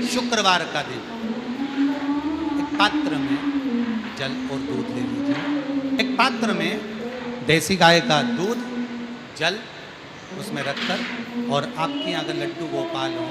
शुक्रवार का दिन एक पात्र में जल और दूध ले लीजिए। एक पात्र में देसी गाय का दूध, जल उसमें रखकर, और आपके यहाँ अगर लड्डू गोपाल हो,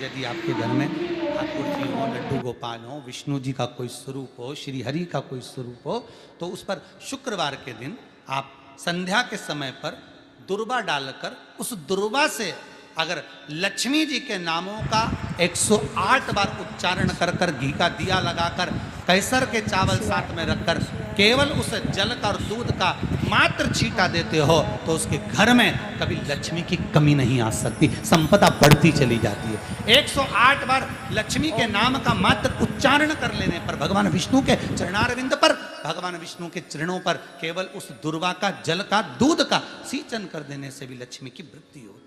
यदि आपके घर में ठाकुर जी हो, लड्डू गोपाल हो, विष्णु जी का कोई स्वरूप हो, श्री हरि का कोई स्वरूप हो, तो उस पर शुक्रवार के दिन आप संध्या के समय पर दुर्वा डालकर उस दुर्वा से अगर लक्ष्मी जी के नामों का 108 बार उच्चारण कर कर, घी का दिया लगाकर, कैसर के चावल साथ में रखकर केवल उस जल का और दूध का मात्र छींटा देते हो, तो उसके घर में कभी लक्ष्मी की कमी नहीं आ सकती, संपदा बढ़ती चली जाती है। 108 बार लक्ष्मी के नाम का मात्र उच्चारण कर लेने पर, भगवान विष्णु के चरणारविंद पर, भगवान विष्णु के चरणों पर केवल उस दुर्वा का, जल का, दूध का सिंचन कर देने से भी लक्ष्मी की वृद्धि होती,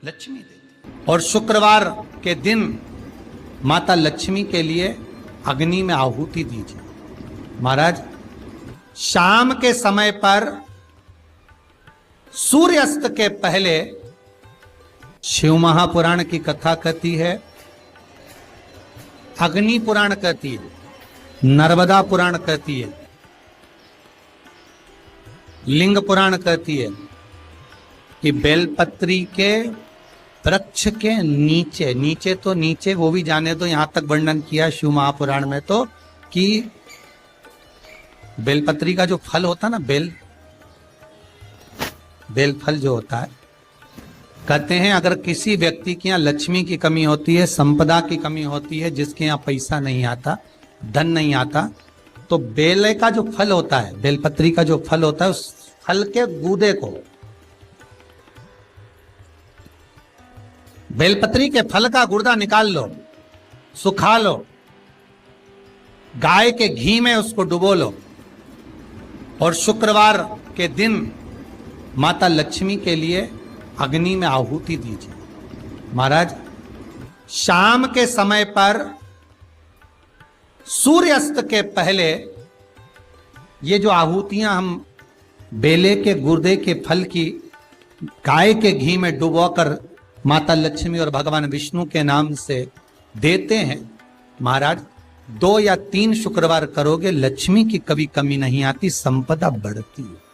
लक्ष्मी देती। और शुक्रवार के दिन माता लक्ष्मी के लिए अग्नि में आहुति दीजिए। महाराज, शाम के समय पर सूर्यास्त के पहले शिव महापुराण की कथा कहती है, अग्नि पुराण कहती है, नर्मदा पुराण कहती है, लिंग पुराण कहती है कि बेलपत्री के वृक्ष के नीचे, नीचे तो नीचे वो भी जाने दो, यहां तक वर्णन किया शिव महापुराण में तो कि बेलपत्री का जो फल होता है ना, बेल फल जो होता है, कहते हैं अगर किसी व्यक्ति के यहाँ लक्ष्मी की कमी होती है, संपदा की कमी होती है, जिसके यहाँ पैसा नहीं आता, धन नहीं आता, तो बेल का जो फल होता है, बेलपत्री का जो फल होता है, उस फल के गूदे को, बेलपत्री के फल का गुर्दा निकाल लो, सुखा लो, गाय के घी में उसको डुबो लो, और शुक्रवार के दिन माता लक्ष्मी के लिए अग्नि में आहुति दीजिए। महाराज, शाम के समय पर सूर्यास्त के पहले ये जो आहुतियां हम बेले के गुर्दे के फल की गाय के घी में डुबोकर माता लक्ष्मी और भगवान विष्णु के नाम से देते हैं, महाराज 2 या 3 शुक्रवार करोगे, लक्ष्मी की कभी कमी नहीं आती, संपदा बढ़ती है।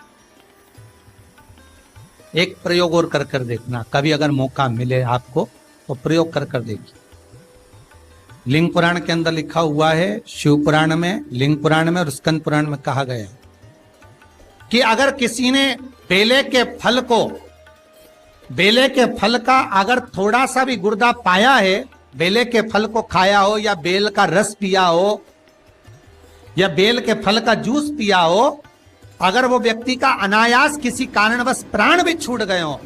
एक प्रयोग और कर कर देखना, कभी अगर मौका मिले आपको तो प्रयोग कर कर देखिए। लिंग पुराण के अंदर लिखा हुआ है, शिव पुराण में, लिंग पुराण में और स्कंद पुराण में कहा गया है कि अगर किसी ने बेले के फल को, बेले के फल का अगर थोड़ा सा भी गुर्दा पाया है, बेले के फल को खाया हो, या बेल का रस पिया हो, या बेल के फल का जूस पिया हो, अगर वो व्यक्ति का अनायास किसी कारणवश प्राण भी छूट गए हो,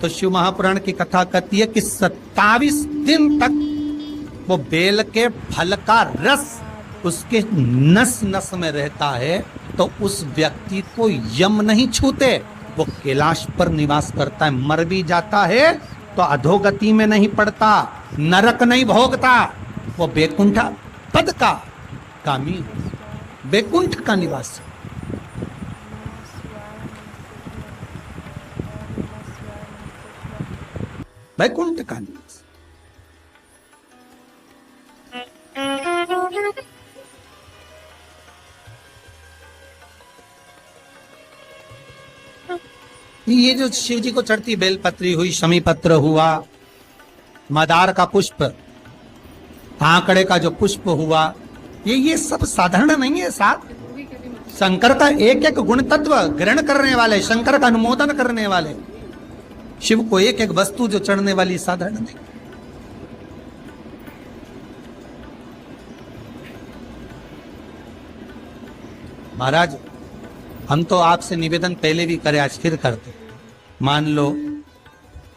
तो शिव महापुराण की कथा कहती है कि 27 दिन तक वो बेल के फल का रस उसके नस नस में रहता है, तो उस व्यक्ति को यम नहीं छूते, वो कैलाश पर निवास करता है। मर भी जाता है तो अधोगति में नहीं पड़ता, नरक नहीं भोगता, वो बैकुंठ पद का कामी, बैकुंठ का निवास। बैकुंठ का निवास। ये जो शिव जी को चढ़ती बेलपत्री हुई, शमी पत्र हुआ, मदार का पुष्प, आंकड़े का जो पुष्प हुआ, ये सब साधारण नहीं है साहब। शंकर का एक एक गुण तत्व ग्रहण करने वाले, शंकर का अनुमोदन करने वाले, शिव को एक एक वस्तु जो चढ़ने वाली साधारण नहीं। महाराज, हम तो आपसे निवेदन पहले भी करे, आज फिर करते। मान लो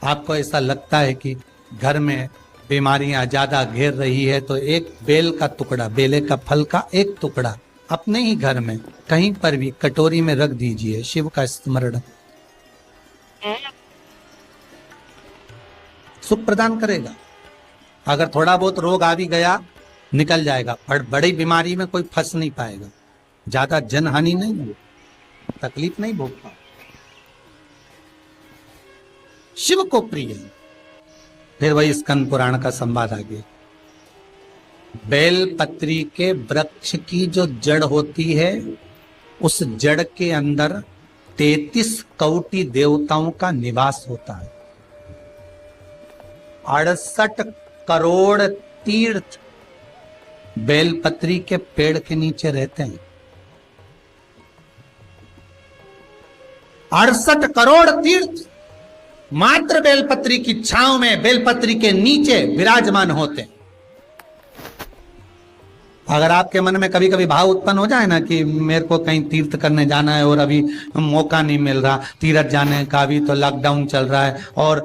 आपको ऐसा लगता है कि घर में बीमारियां ज्यादा घेर रही है, तो एक बेल का टुकड़ा, बेले का फल का एक टुकड़ा अपने ही घर में कहीं पर भी कटोरी में रख दीजिए, शिव का स्मरण, सुख प्रदान करेगा। अगर थोड़ा बहुत रोग आ भी गया, निकल जाएगा, पर बड़ी बीमारी में कोई फंस नहीं पाएगा, ज्यादा जनहानि नहीं होगी, तकलीफ नहीं भोग पाए। शिव को प्रिय है। फिर वही स्कंद पुराण का संवाद आ गया। बेलपत्री के वृक्ष की जो जड़ होती है, उस जड़ के अंदर 33 कोटि देवताओं का निवास होता है। 68 करोड़ तीर्थ बेलपत्री के पेड़ के नीचे रहते हैं। 68 करोड़ तीर्थ मात्र बेलपत्री की छांव में, बेलपत्री के नीचे विराजमान होते हैं। अगर आपके मन में कभी कभी भाव उत्पन्न हो जाए ना कि मेरे को कहीं तीर्थ करने जाना है और अभी मौका नहीं मिल रहा तीर्थ जाने का, अभी तो लॉकडाउन चल रहा है और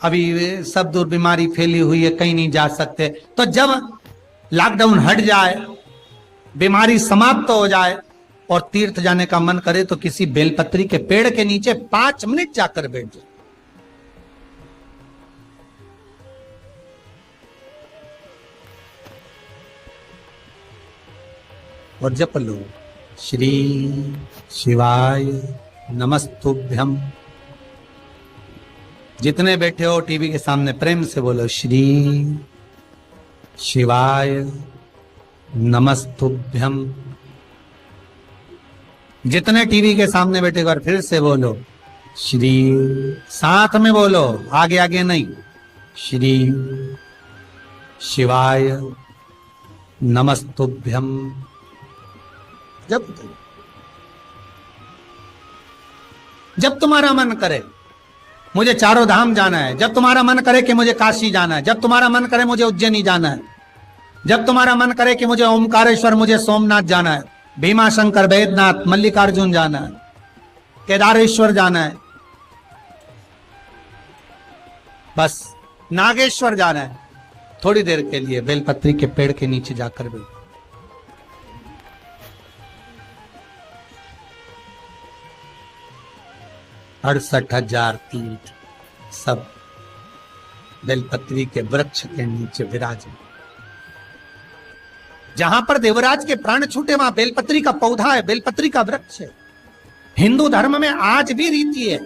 अभी सब दूर बीमारी फैली हुई है, कहीं नहीं जा सकते, तो जब लॉकडाउन हट जाए, बीमारी समाप्त हो जाए और तीर्थ जाने का मन करे तो किसी बेलपत्री के पेड़ के नीचे 5 मिनट जाकर बैठ जाए। और जप लो, श्री शिवाय नमस्तुभ्यम। जितने बैठे हो टीवी के सामने प्रेम से बोलो, श्री शिवाय नमस्तुभ्यम। जितने टीवी के सामने बैठे एक बार फिर से बोलो, श्री, साथ में बोलो, आगे आगे नहीं, श्री शिवाय नमस्तुभ्यम। जब तुम्हारा मन करे मुझे चारों धाम जाना है, जब तुम्हारा मन करे कि मुझे काशी जाना है, जब तुम्हारा मन करे मुझे उज्जैनी जाना है, जब तुम्हारा मन करे कि मुझे ओमकारेश्वर, मुझे सोमनाथ जाना है, भीमा शंकर, बैद्यनाथ, मल्लिकार्जुन जाना है, केदारेश्वर जाना है, बस नागेश्वर जाना है, थोड़ी देर के लिए बेलपत्री के पेड़ के नीचे जाकर बैठ। 68,000 तीर्थ सब बेलपत्री के वृक्ष के नीचे विराजमान। जहां पर देवराज के प्राण छूटे वहां बेलपत्री का पौधा है, बेलपत्री का वृक्ष है। हिंदू धर्म में आज भी रीति है,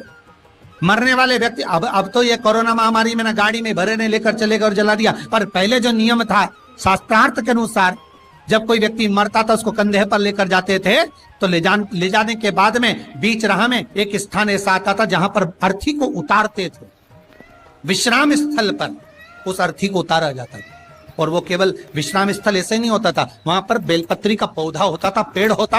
मरने वाले व्यक्ति, अब तो ये कोरोना महामारी में ना गाड़ी में भरे ने लेकर चले गए और जला दिया, पर पहले जो नियम था शास्त्रार्थ के अनुसार, जब कोई व्यक्ति मरता था उसको कंधे पर लेकर जाते थे, तो ले जाने के बाद में बीच राह में एक स्थान ऐसा आता था जहां पर अर्थी को उतारते थे। विश्राम स्थल पर उस अर्थी को उतारा जाता था, और वो केवल विश्राम स्थल ऐसे नहीं होता था, वहां पर बेलपत्री का पौधा होता था, पेड़ होता